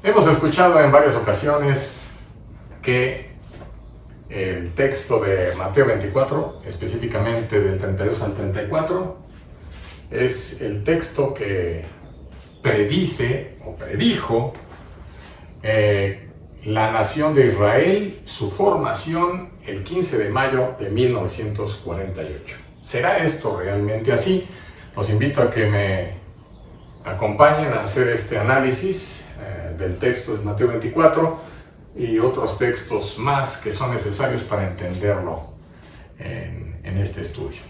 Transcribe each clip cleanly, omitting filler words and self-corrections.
Hemos escuchado en varias ocasiones que el texto de Mateo 24, específicamente del 32 al 34, es el texto que predice o predijo la nación de Israel, su formación el 15 de mayo de 1948. ¿Será esto realmente así? Los invito a que me acompañen a hacer este análisis del texto de Mateo 24 y otros textos más que son necesarios para entenderlo en este estudio.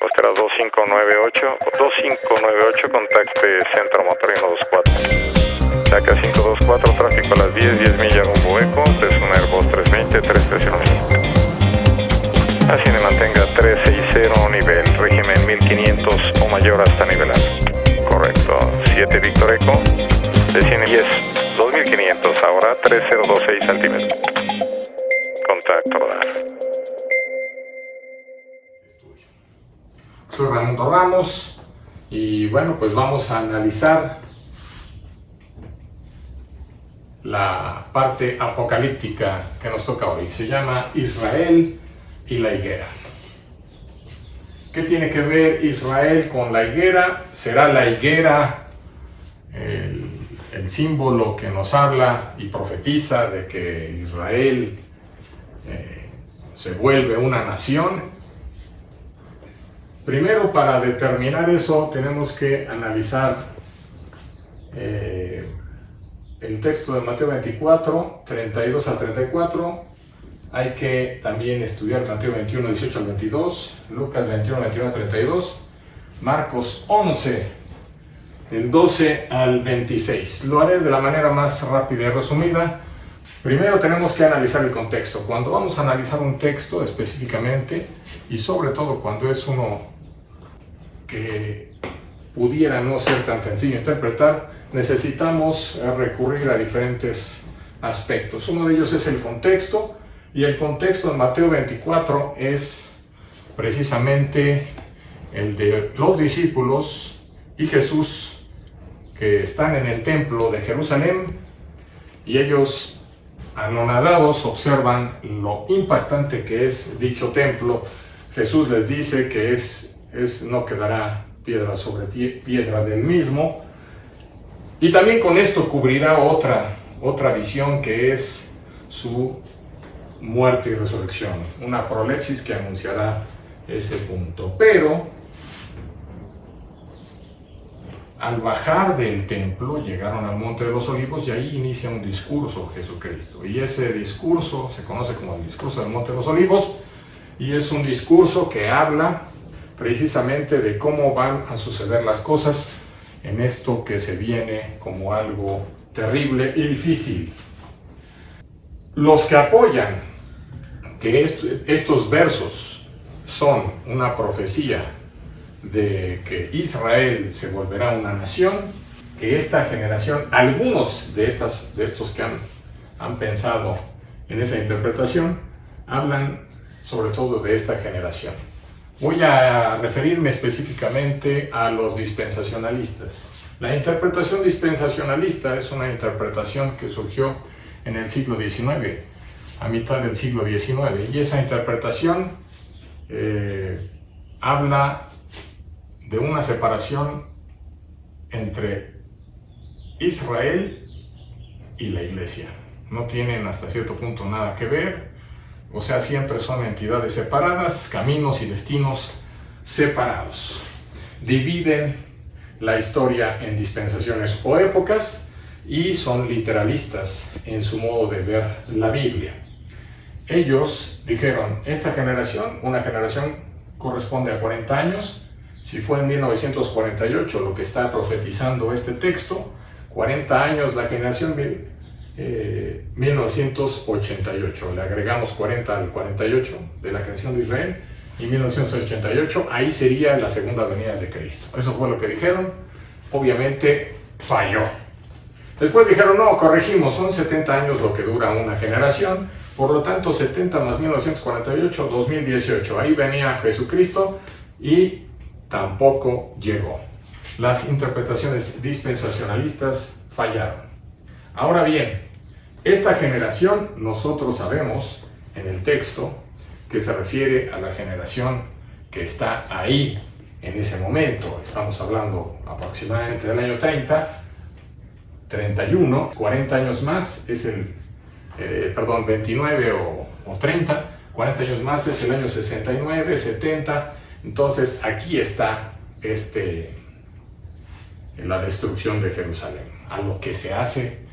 Oscar 2598, contacte Centro Motorino 24. Saca 524, tráfico a las 10 millas rumbo Eco, presión Airbus 320, 331. Asciende, mantenga 360 nivel, régimen 1500 o mayor hasta nivelar. Correcto, 7 Víctor Eco, desciende 10, 2500, ahora 3026 altímetro. Contacto radar. Soy Raimundo Ramos y bueno, pues vamos a analizar la parte apocalíptica que nos toca hoy. Se llama Israel y la higuera. ¿Qué tiene que ver Israel con la higuera? ¿Será la higuera el símbolo que nos habla y profetiza de que Israel se vuelve una nación? Primero, para determinar eso, tenemos que analizar el texto de Mateo 24, 32 al 34. Hay que también estudiar Mateo 21, 18 al 22, Lucas 21, 21 al 32, Marcos 11, del 12 al 26. Lo haré de la manera más rápida y resumida. Primero tenemos que analizar el contexto. Cuando vamos a analizar un texto específicamente, y sobre todo cuando es uno que pudiera no ser tan sencillo de interpretar, necesitamos recurrir a diferentes aspectos. Uno de ellos es el contexto, y el contexto en Mateo 24 es precisamente el de los discípulos y Jesús que están en el templo de Jerusalén, y ellos, anonadados, observan lo impactante que es dicho templo. Jesús les dice que no quedará piedra sobre piedra del mismo, y también con esto cubrirá otra visión, que es su muerte y resurrección, una prolepsis que anunciará ese punto. Pero al bajar del templo llegaron al Monte de los Olivos, y ahí inicia un discurso Jesucristo, y ese discurso se conoce como el discurso del Monte de los Olivos, y es un discurso que habla precisamente de cómo van a suceder las cosas en esto que se viene como algo terrible y difícil. Los que apoyan que estos versos son una profecía de que Israel se volverá una nación, que esta generación, algunos de estos que han pensado en esa interpretación, hablan sobre todo de esta generación. Voy a referirme específicamente a los dispensacionalistas. La interpretación dispensacionalista es una interpretación que surgió en el siglo XIX, a mitad del siglo XIX, y esa interpretación habla de una separación entre Israel y la Iglesia. No tienen hasta cierto punto nada que ver, o sea, siempre son entidades separadas, caminos y destinos separados. Dividen la historia en dispensaciones o épocas, y son literalistas en su modo de ver la Biblia. Ellos dijeron, esta generación, una generación corresponde a 40 años, si fue en 1948 lo que está profetizando este texto, 40 años la generación 1988, le agregamos 40 al 48 de la creación de Israel, y 1988, ahí sería la segunda venida de Cristo. Eso fue lo que dijeron. Obviamente falló. Después dijeron, no, corregimos, son 70 años lo que dura una generación, por lo tanto 70 más 1948, 2018, ahí venía Jesucristo, y tampoco llegó. Las interpretaciones dispensacionalistas fallaron. Ahora bien, esta generación, nosotros sabemos en el texto que se refiere a la generación que está ahí en ese momento. Estamos hablando aproximadamente del año 30, 31, 40 años más es 29 o 30, 40 años más es el año 69, 70. Entonces aquí está la destrucción de Jerusalén, a lo que se hace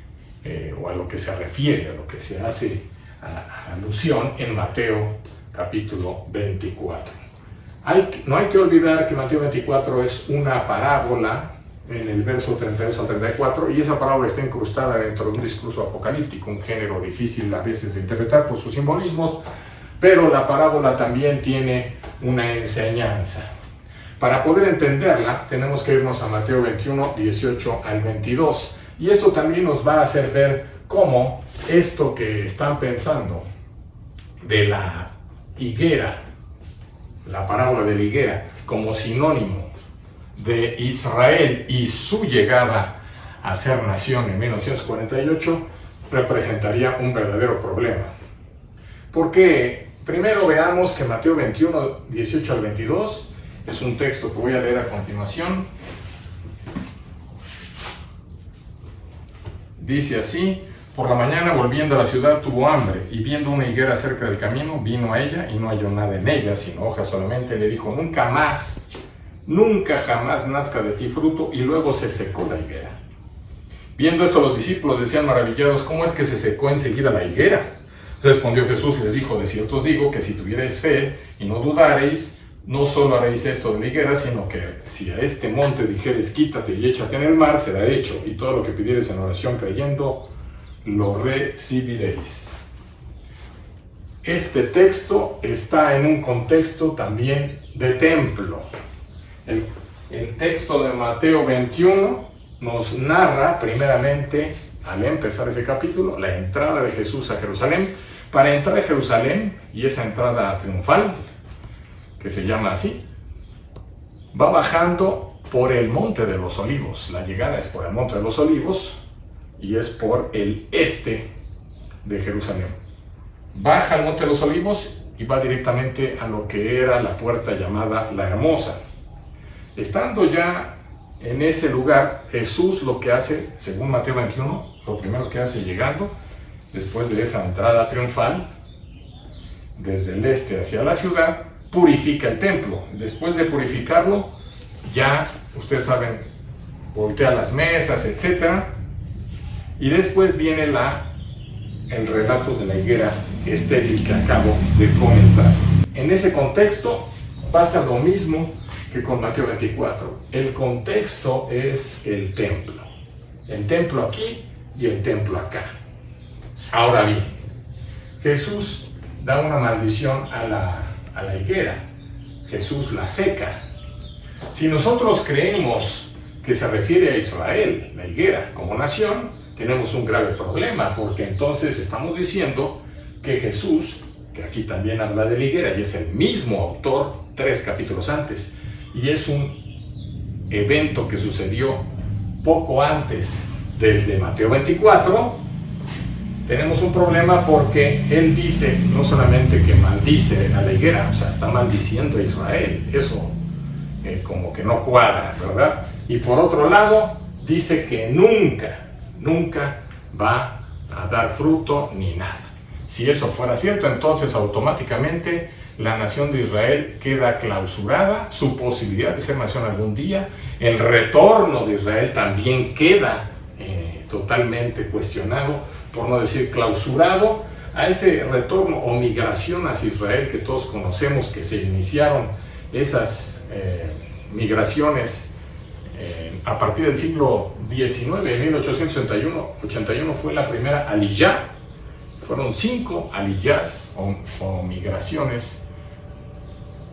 o a lo que se refiere, a lo que se hace alusión en Mateo capítulo 24. No hay que olvidar que Mateo 24 es una parábola en el verso 32 al 34, y esa parábola está incrustada dentro de un discurso apocalíptico, un género difícil a veces de interpretar por sus simbolismos, pero la parábola también tiene una enseñanza. Para poder entenderla, tenemos que irnos a Mateo 21, 18 al 22, y esto también nos va a hacer ver cómo esto que están pensando de la higuera, la parábola de la higuera, como sinónimo de Israel y su llegada a ser nación en 1948, representaría un verdadero problema. Porque primero veamos que Mateo 21, 18 al 22 es un texto que voy a leer a continuación. Dice así: por la mañana, volviendo a la ciudad, tuvo hambre, y viendo una higuera cerca del camino, vino a ella y no halló nada en ella, sino hojas solamente. Le dijo: nunca jamás nazca de ti fruto. Y luego se secó la higuera. Viendo esto, los discípulos decían maravillados: ¿cómo es que se secó enseguida la higuera? Respondió Jesús y les dijo: de cierto os digo que si tuvierais fe y no dudareis, no solo haréis esto de la higuera, sino que si a este monte dijeres: quítate y échate en el mar, será hecho, y todo lo que pidiereis en oración creyendo, lo recibiréis. Este texto está en un contexto también de templo. El texto de Mateo 21 nos narra primeramente, al empezar ese capítulo, la entrada de Jesús a Jerusalén. Para entrar a Jerusalén, y esa entrada triunfal, que se llama así, va bajando por el Monte de los Olivos. La llegada es por el Monte de los Olivos y es por el este de Jerusalén. Baja al Monte de los Olivos y va directamente a lo que era la puerta llamada La Hermosa. Estando ya en ese lugar, Jesús lo que hace, según Mateo 21, lo primero que hace llegando, después de esa entrada triunfal, desde el este hacia la ciudad, purifica el templo. Después de purificarlo, ya, ustedes saben, voltea las mesas, etc. Y después viene el relato de la higuera estéril que acabo de comentar. En ese contexto pasa lo mismo que con Mateo 24. El contexto es el templo. El templo aquí y el templo acá. Ahora bien, Jesús da una maldición a la higuera. Jesús la seca. Si nosotros creemos que se refiere a Israel, la higuera, como nación, tenemos un grave problema, porque entonces estamos diciendo que Jesús, que aquí también habla de la higuera, y es el mismo autor 3 capítulos antes, y es un evento que sucedió poco antes del de Mateo 24, tenemos un problema porque él dice no solamente que maldice a la higuera, o sea, está maldiciendo a Israel. Eso como que no cuadra, ¿verdad? Y por otro lado, dice que nunca va a dar fruto ni nada. Si eso fuera cierto, entonces automáticamente la nación de Israel queda clausurada, su posibilidad de ser nación algún día, el retorno de Israel también queda totalmente cuestionado, por no decir clausurado. A ese retorno o migración hacia Israel que todos conocemos, que se iniciaron esas migraciones a partir del siglo XIX, en 1881 fue la primera aliyá. Fueron 5 aliyás o migraciones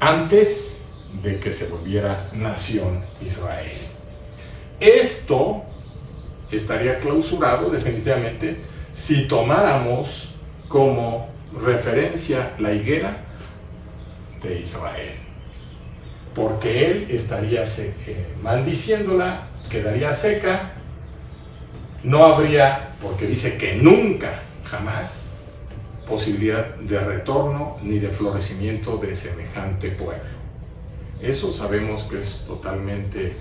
antes de que se volviera nación Israel. Esto estaría clausurado definitivamente si tomáramos como referencia la higuera de Israel, porque él estaría maldiciéndola, quedaría seca, no habría, porque dice que nunca, jamás, posibilidad de retorno ni de florecimiento de semejante pueblo. Eso sabemos que es totalmente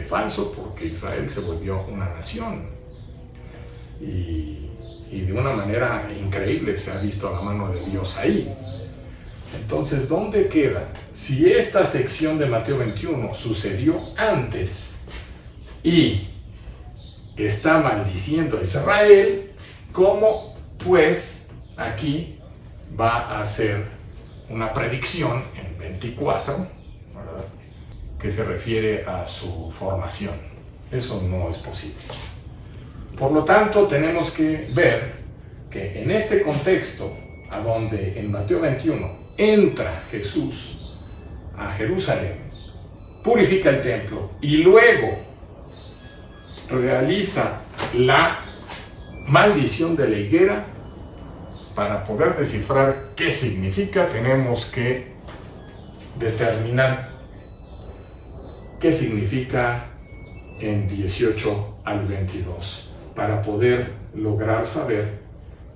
falso, porque Israel se volvió una nación y de una manera increíble se ha visto la mano de Dios ahí. Entonces, ¿dónde queda? Si esta sección de Mateo 21 sucedió antes y está maldiciendo a Israel, ¿cómo pues aquí va a hacer una predicción en 24, ¿verdad?, que se refiere a su formación? Eso no es posible. Por lo tanto, tenemos que ver que en este contexto, a donde en Mateo 21 entra Jesús a Jerusalén, purifica el templo y luego realiza la maldición de la higuera, para poder descifrar qué significa, tenemos que determinar qué significa en 18 al 22, para poder lograr saber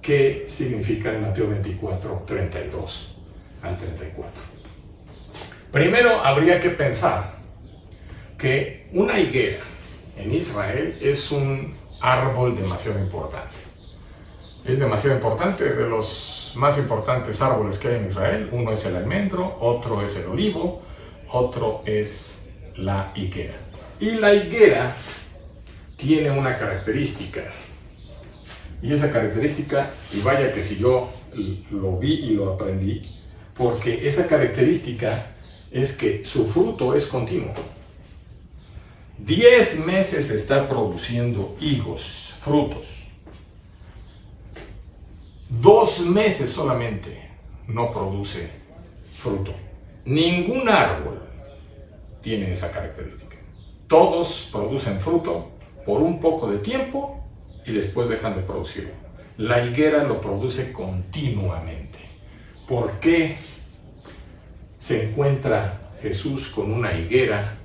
qué significa en Mateo 24, 32 al 34. Primero habría que pensar que una higuera en Israel es un árbol demasiado importante. Es demasiado importante, de los más importantes árboles que hay en Israel. Uno es el almendro, otro es el olivo, otro es la higuera. Y la higuera tiene una característica, y esa característica, y vaya que si yo lo vi y lo aprendí, porque esa característica es que su fruto es continuo. 10 meses está produciendo higos, frutos. 2 meses solamente no produce fruto. Ningún árbol tiene esa característica. Todos producen fruto por un poco de tiempo y después dejan de producirlo. La higuera lo produce continuamente. ¿Por qué se encuentra Jesús con una higuera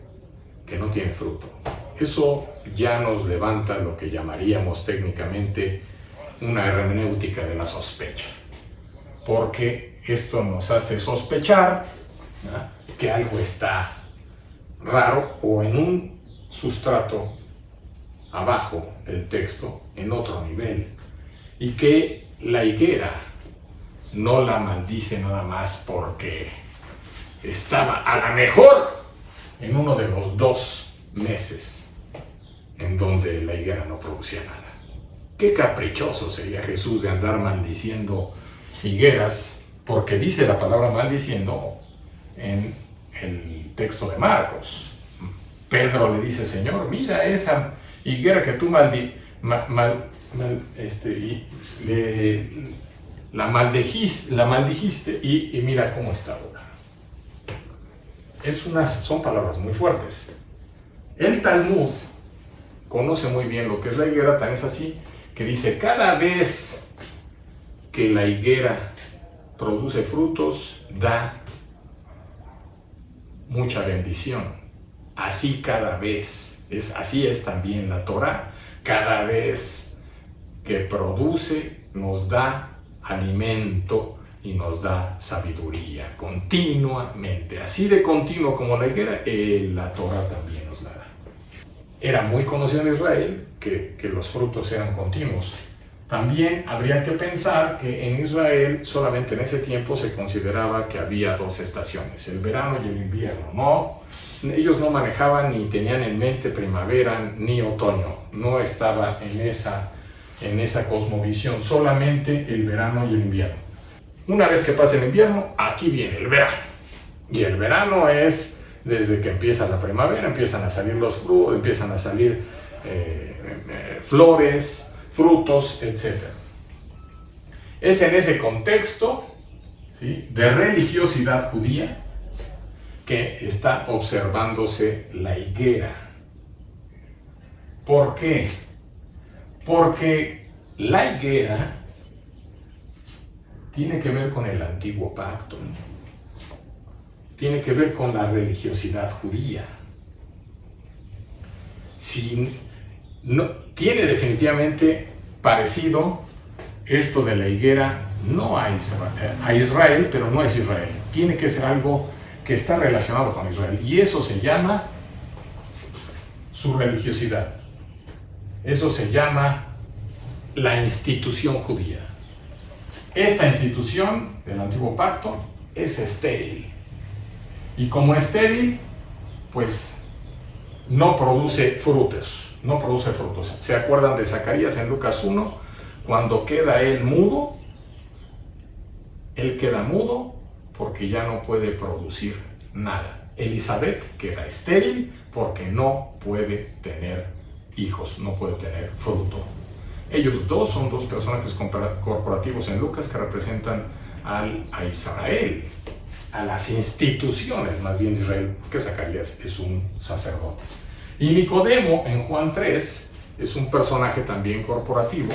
que no tiene fruto? Eso ya nos levanta lo que llamaríamos técnicamente una hermenéutica de la sospecha, porque esto nos hace sospechar, ¿no?, que algo está raro, o en un sustrato abajo del texto, en otro nivel, y que la higuera no la maldice nada más porque estaba a lo mejor en uno de los 2 meses en donde la higuera no producía nada. Qué caprichoso sería Jesús de andar maldiciendo higueras, porque dice la palabra maldiciendo en el texto de Marcos. Pedro le dice: Señor, mira esa higuera que tú la maldijiste y mira cómo está ahora. Son palabras muy fuertes. El Talmud conoce muy bien lo que es la higuera, tan es así que dice: cada vez que la higuera produce frutos, da mucha bendición. Así cada vez, así es también la Torá. Cada vez que produce, nos da alimento y nos da sabiduría continuamente. Así de continuo como la higuera, la Torá también nos la da. Era muy conocido en Israel que los frutos eran continuos. También habría que pensar que en Israel solamente en ese tiempo se consideraba que había 2 estaciones, el verano y el invierno. Ellos no manejaban ni tenían en mente primavera ni otoño. No estaba en esa cosmovisión, solamente el verano y el invierno. Una vez que pasa el invierno, aquí viene el verano. Y el verano es desde que empieza la primavera, empiezan a salir los frutos, empiezan a salir flores, frutos, etc. Es en ese contexto, ¿sí?, de religiosidad judía que está observándose la higuera. ¿Por qué? Porque la higuera tiene que ver con el antiguo pacto, tiene que ver con la religiosidad judía. Si no, tiene definitivamente parecido esto de la higuera no a Israel, pero no es Israel. Tiene que ser algo que está relacionado con Israel. Y eso se llama su religiosidad. Eso se llama la institución judía. Esta institución del Antiguo Pacto es estéril. Y como estéril, pues no produce frutos. No produce frutos. ¿Se acuerdan de Zacarías en Lucas 1? Cuando queda él queda mudo porque ya no puede producir nada. Elizabeth queda estéril porque no puede tener hijos, no puede tener fruto. Ellos dos son dos personajes corporativos en Lucas que representan a Israel, a las instituciones más bien de Israel, que Zacarías es un sacerdote. Y Nicodemo en Juan 3 es un personaje también corporativo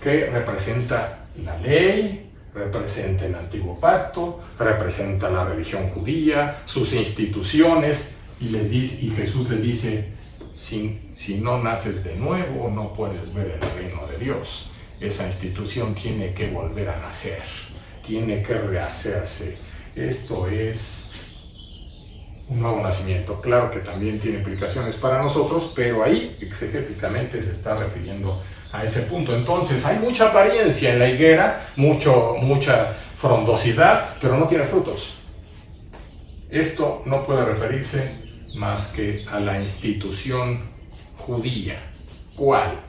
que representa la ley, representa el Antiguo Pacto, representa la religión judía, sus instituciones, y Jesús le dice: si no naces de nuevo, no puedes ver el reino de Dios. Esa institución tiene que volver a nacer, tiene que rehacerse. Esto es un nuevo nacimiento. Claro que también tiene implicaciones para nosotros, pero ahí exegéticamente se está refiriendo a ese punto. Entonces hay mucha apariencia en la higuera, mucha frondosidad, pero no tiene frutos. Esto no puede referirse más que a la institución judía. ¿Cuál?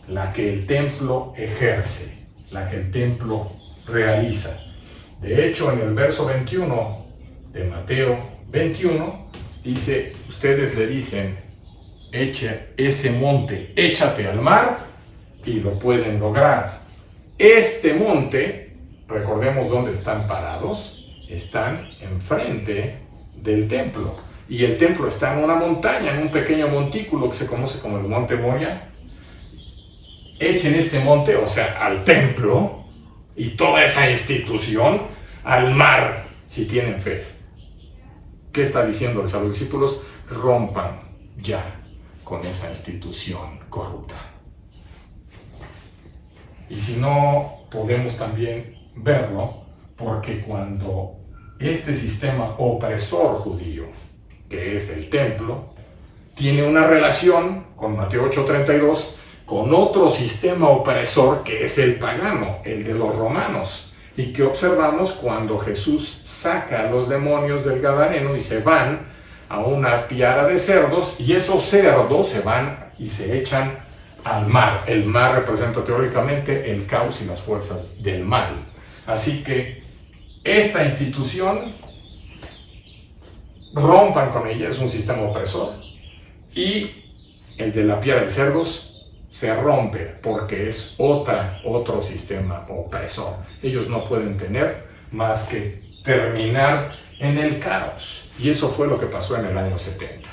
La que el templo ejerce, la que el templo realiza. De hecho, en el verso 21 de Mateo 21, dice, ustedes le dicen, echa ese monte, échate al mar, y lo pueden lograr. Este monte, recordemos dónde están parados, están enfrente del templo. Y el templo está en una montaña, en un pequeño montículo que se conoce como el Monte Moria. Echen este monte, o sea, al templo, y toda esa institución al mar, si tienen fe. ¿Qué está diciéndoles a los discípulos? Rompan ya con esa institución corrupta. Y si no, podemos también verlo, porque cuando este sistema opresor judío, que es el templo, tiene una relación con Mateo 8:32, con otro sistema opresor que es el pagano, el de los romanos, y que observamos cuando Jesús saca a los demonios del Gadareno y se van a una piara de cerdos, y esos cerdos se van y se echan al mar. El mar representa teóricamente el caos y las fuerzas del mal. Así que esta institución, rompan con ella, es un sistema opresor, y el de la piara de cerdos se rompe porque es otro sistema opresor. Ellos no pueden tener más que terminar en el caos, y eso fue lo que pasó en el año 70.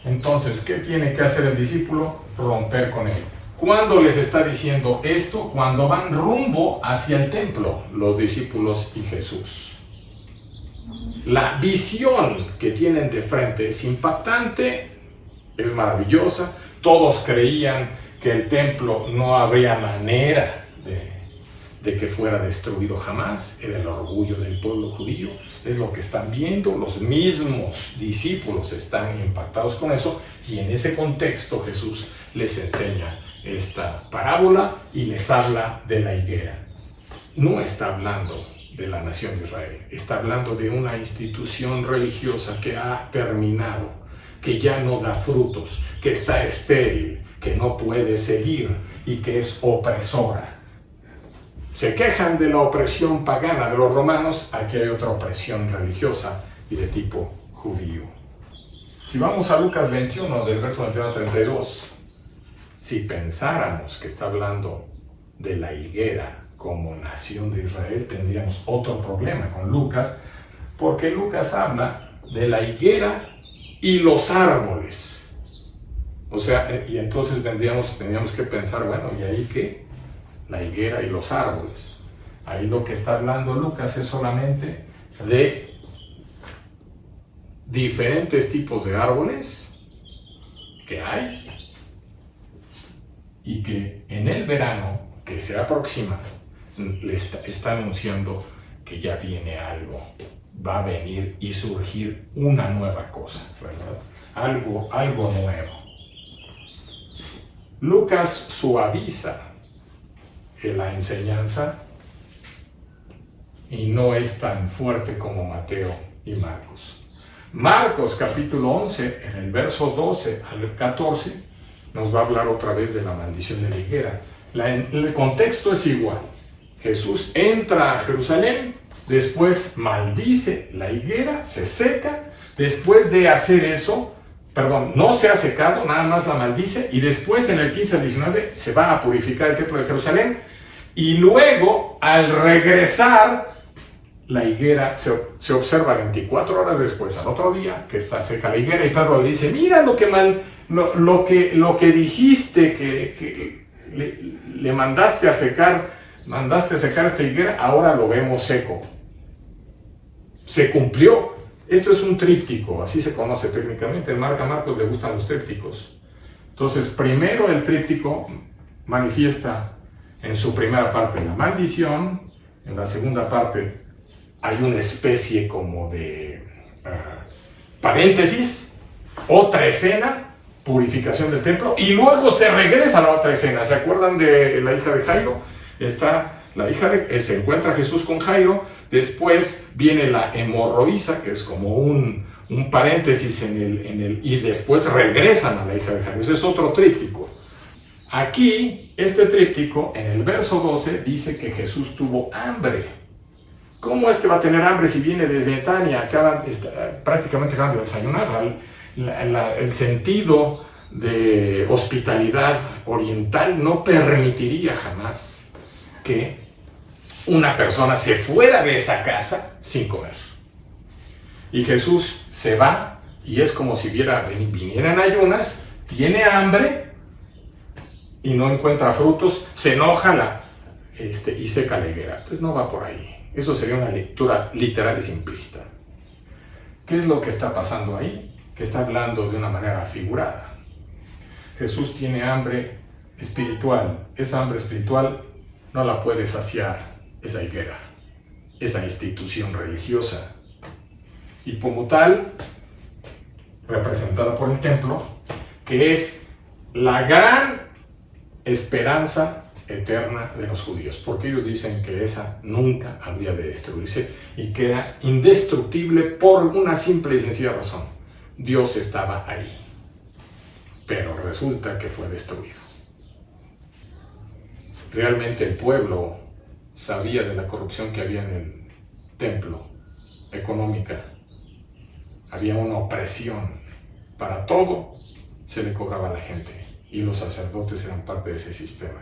Entonces, ¿qué tiene que hacer el discípulo? Romper con él. ¿Cuándo les está diciendo esto? Cuando van rumbo hacia el templo, los discípulos y Jesús. La visión que tienen de frente es impactante, es maravillosa. Todos creían que el templo no habría manera de que fuera destruido jamás. Era el orgullo del pueblo judío. Es lo que están viendo. Los mismos discípulos están impactados con eso, y en ese contexto Jesús les enseña esta parábola y les habla de la higuera. No está hablando de la nación de Israel, está hablando de una institución religiosa que ha terminado, que ya no da frutos, que está estéril, que no puede seguir y que es opresora. Se quejan de la opresión pagana de los romanos. Aquí hay otra opresión religiosa y de tipo judío. Si vamos a Lucas 21, del verso 21 al 32, si pensáramos que está hablando de la higuera como nación de Israel, tendríamos otro problema con Lucas, porque Lucas habla de la higuera y los árboles. O sea, y entonces tendríamos que pensar, bueno, ¿y ahí qué? La higuera y los árboles. Ahí lo que está hablando Lucas es solamente de diferentes tipos de árboles que hay y que en el verano que se aproxima le está anunciando que ya viene algo, va a venir y surgir una nueva cosa, ¿verdad? Algo nuevo. Lucas suaviza la enseñanza y no es tan fuerte como Mateo y Marcos. Marcos capítulo 11, en el verso 12 al 14, nos va a hablar otra vez de la maldición de la higuera. El contexto es igual. Jesús entra a Jerusalén, después maldice la higuera, se seca, después de hacer eso, no se ha secado, nada más la maldice, y después en el 15 al 19 se va a purificar el templo de Jerusalén, y luego al regresar la higuera se observa 24 horas después, al otro día, que está seca la higuera, y Pedro le dice, mira lo que dijiste, que le mandaste a secar esta higuera, ahora lo vemos seco. Se cumplió. Esto es un tríptico, así se conoce técnicamente. A Marcos le gustan los trípticos. Entonces, primero el tríptico manifiesta en su primera parte la maldición, en la segunda parte hay una especie como de paréntesis, otra escena, purificación del templo, y luego se regresa a la otra escena. ¿Se acuerdan de la hija de Jairo? Se encuentra Jesús con Jairo, después viene la hemorroísa, que es como un paréntesis y después regresan a la hija de Jairo. Ese es otro tríptico. Aquí, este tríptico, en el verso 12, dice que Jesús tuvo hambre. ¿Cómo es que va a tener hambre si viene desde Betania? Prácticamente acaban de desayunar. El sentido de hospitalidad oriental no permitiría jamás que una persona se fuera de esa casa sin comer. Y Jesús se va y es como si viniera en ayunas, tiene hambre y no encuentra frutos, se enoja y seca la higuera. Pues no va por ahí. Eso sería una lectura literal y simplista. ¿Qué es lo que está pasando ahí? Que está hablando de una manera figurada. Jesús tiene hambre espiritual. Esa hambre espiritual no la puede saciar esa higuera, esa institución religiosa. Y como tal, representada por el templo, que es la gran esperanza eterna de los judíos, porque ellos dicen que esa nunca habría de destruirse y que era indestructible por una simple y sencilla razón: Dios estaba ahí, pero resulta que fue destruido. Realmente el pueblo sabía de la corrupción que había en el templo, económica. Había una opresión, para todo se le cobraba a la gente, y los sacerdotes eran parte de ese sistema.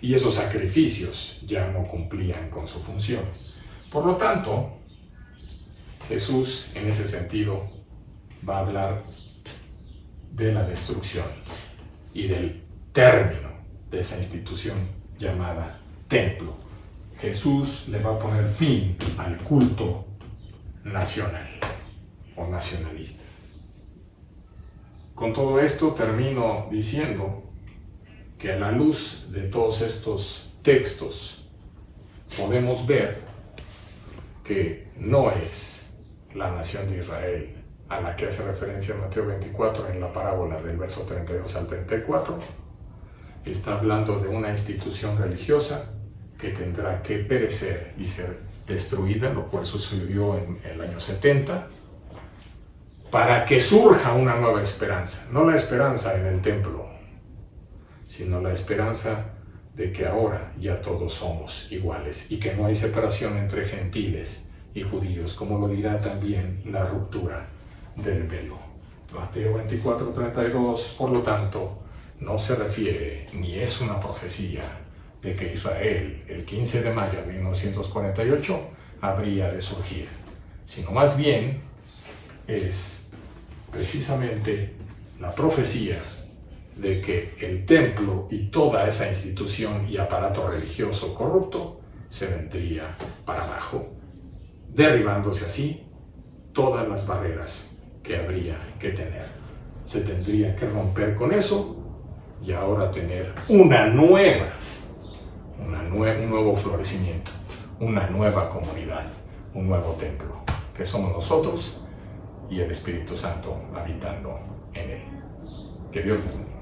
Y esos sacrificios ya no cumplían con su función. Por lo tanto, Jesús en ese sentido va a hablar de la destrucción y del término de esa institución llamada templo. Jesús le va a poner fin al culto nacional o nacionalista. Con todo esto termino diciendo que a la luz de todos estos textos podemos ver que no es la nación de Israel a la que hace referencia Mateo 24 en la parábola del verso 32 al 34. Está hablando de una institución religiosa que tendrá que perecer y ser destruida, lo cual sucedió en el año 70, para que surja una nueva esperanza. No la esperanza en el templo, sino la esperanza de que ahora ya todos somos iguales y que no hay separación entre gentiles y judíos, como lo dirá también la ruptura del velo. Mateo 24:32, por lo tanto, no se refiere ni es una profecía de que Israel, el 15 de mayo de 1948, habría de surgir, sino más bien es precisamente la profecía de que el templo y toda esa institución y aparato religioso corrupto se vendría para abajo, derribándose así todas las barreras que habría que tener se tendría que romper con eso y ahora tener un nuevo florecimiento, una nueva comunidad, un nuevo templo, que somos nosotros y el Espíritu Santo habitando en él. Que Dios les bendiga.